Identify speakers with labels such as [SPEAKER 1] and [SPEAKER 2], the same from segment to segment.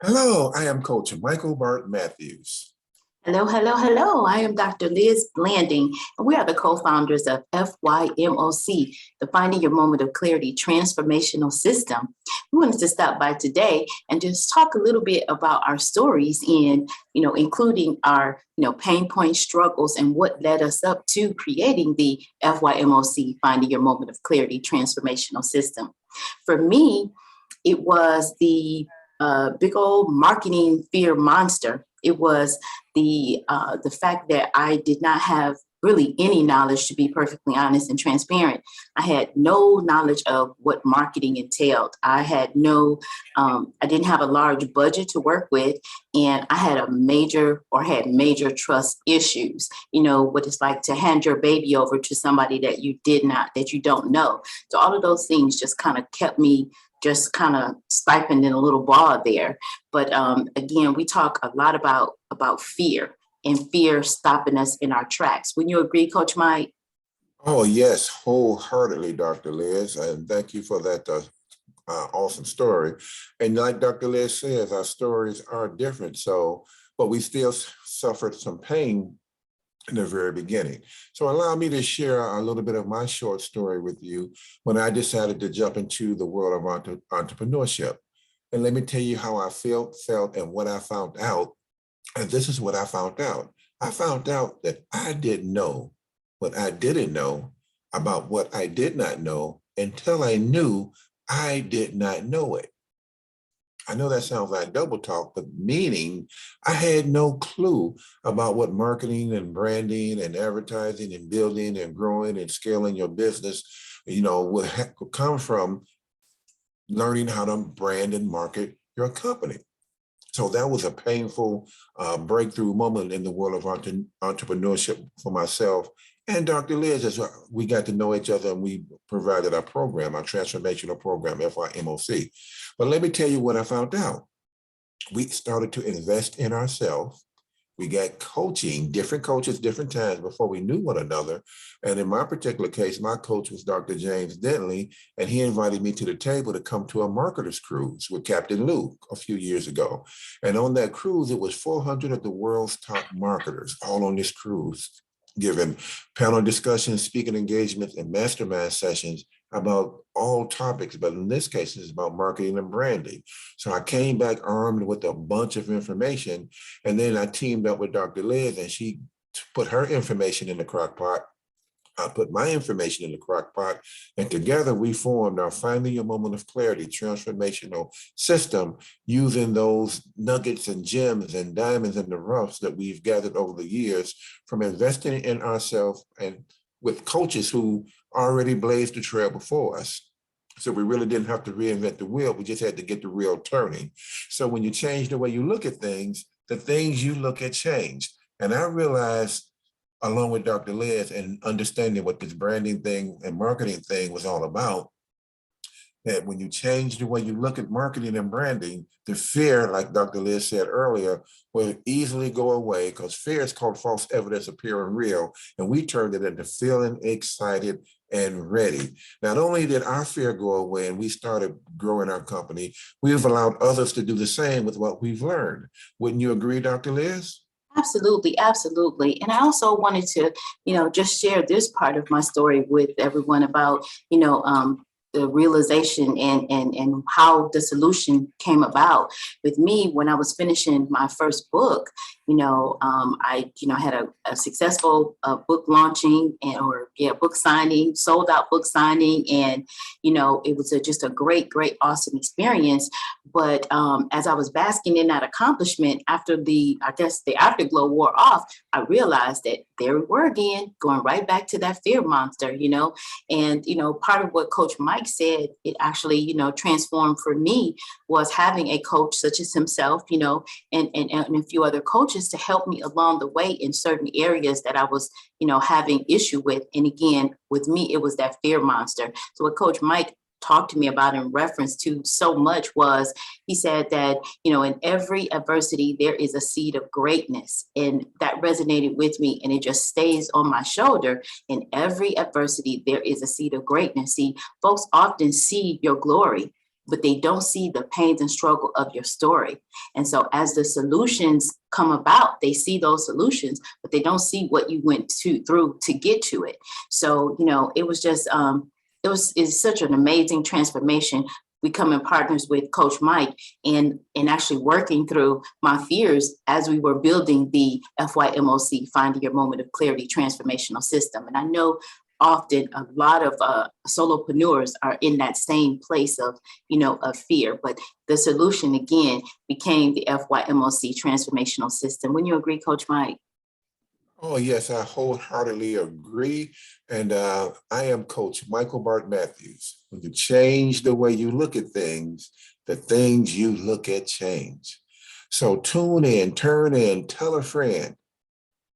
[SPEAKER 1] Hello, I am Coach Michael Bart Mathews.
[SPEAKER 2] Hello, hello, hello. I am Dr. Liz Blanding, and we are the co-founders of FYMOC, the Finding Your Moment of Clarity Transformational System. We wanted to stop by today and just talk a little bit about our stories in, including our, pain point struggles and what led us up to creating the FYMOC, Finding Your Moment of Clarity Transformational System. For me, it was the big old marketing fear monster. It was the fact that I did not have really any knowledge, to be perfectly honest and transparent. I had no knowledge of what marketing entailed. I didn't have a large budget to work with, and I had had major trust issues. You know, what it's like to hand your baby over to somebody that you don't know. So all of those things just kind of kept me just kind of stipend in a little ball there. But again, we talk a lot about fear and fear stopping us in our tracks. Wouldn't you agree, Coach Mike?
[SPEAKER 1] Oh, yes, wholeheartedly, Dr. Liz. And thank you for that awesome story. And like Dr. Liz says, our stories are different. But we still suffered some pain in the very beginning. So allow me to share a little bit of my short story with you when I decided to jump into the world of entrepreneurship. And let me tell you how I felt, and what I found out. And this is what I found out. I found out that I didn't know what I didn't know about what I did not know until I knew I did not know it. I know that sounds like double talk, but meaning I had no clue about what marketing and branding and advertising and building and growing and scaling your business, would come from learning how to brand and market your company. So that was a painful breakthrough moment in the world of entrepreneurship for myself and Dr. Liz, as we got to know each other and we provided our program, our transformational program, FYMOC. But let me tell you what I found out. We started to invest in ourselves. We got coaching, different coaches, different times before we knew one another. And in my particular case, my coach was Dr. James Dentley, and he invited me to the table to come to a marketer's cruise with Captain Luke a few years ago. And on that cruise, it was 400 of the world's top marketers all on this cruise, giving panel discussions, speaking engagements, and mastermind sessions about all topics, but in this case, it's about marketing and branding. So I came back armed with a bunch of information, and then I teamed up with Dr. Liz, and she put her information in the crock pot. I put my information in the crock pot, and together we formed our Finding Your Moment of Clarity transformational system using those nuggets and gems and diamonds in the roughs that we've gathered over the years from investing in ourselves and with coaches who already blazed the trail before us. So we really didn't have to reinvent the wheel. We just had to get the wheel turning. So when you change the way you look at things, the things you look at change. And I realized, along with Dr. Liz and understanding what this branding thing and marketing thing was all about, that when you change the way you look at marketing and branding, the fear, like Dr. Liz said earlier, will easily go away because fear is called false evidence appearing real. And we turned it into feeling excited and ready. Not only did our fear go away and we started growing our company, we've allowed others to do the same with what we've learned. Wouldn't you agree, Dr. Liz?
[SPEAKER 2] Absolutely, absolutely. And I also wanted to, just share this part of my story with everyone about, the realization and how the solution came about. With me, when I was finishing my first book, I had a successful book launching book signing, sold out book signing. And, it was just a great, awesome experience. But as I was basking in that accomplishment, after the afterglow wore off, I realized that there we were again, going right back to that fear monster, and, part of what Coach Mike said, it actually, transformed for me was having a coach such as himself, and a few other coaches to help me along the way in certain areas that I was, having issue with. And again, with me, it was that fear monster. So what Coach Mike talked to me about in reference to so much was, he said that, in every adversity, there is a seed of greatness. And that resonated with me, and it just stays on my shoulder. In every adversity, there is a seed of greatness. See, folks often see your glory, but they don't see the pains and struggle of your story. And so as the solutions come about, they see those solutions, but they don't see what you went through to get to it. So, it was just, it's such an amazing transformation, becoming partners with Coach Mike and actually working through my fears as we were building the FYMOC, Finding Your Moment of Clarity Transformational System. And I know often a lot of solopreneurs are in that same place of, of fear, but the solution again became the FYMOC Transformational System. Wouldn't you agree, Coach Mike?
[SPEAKER 1] Oh, yes, I wholeheartedly agree. And I am Coach Michael Bart Mathews. When you change the way you look at things, the things you look at change. So tune in, turn in, tell a friend,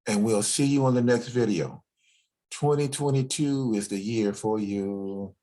[SPEAKER 1] and we'll see you on the next video. 2022 is the year for you.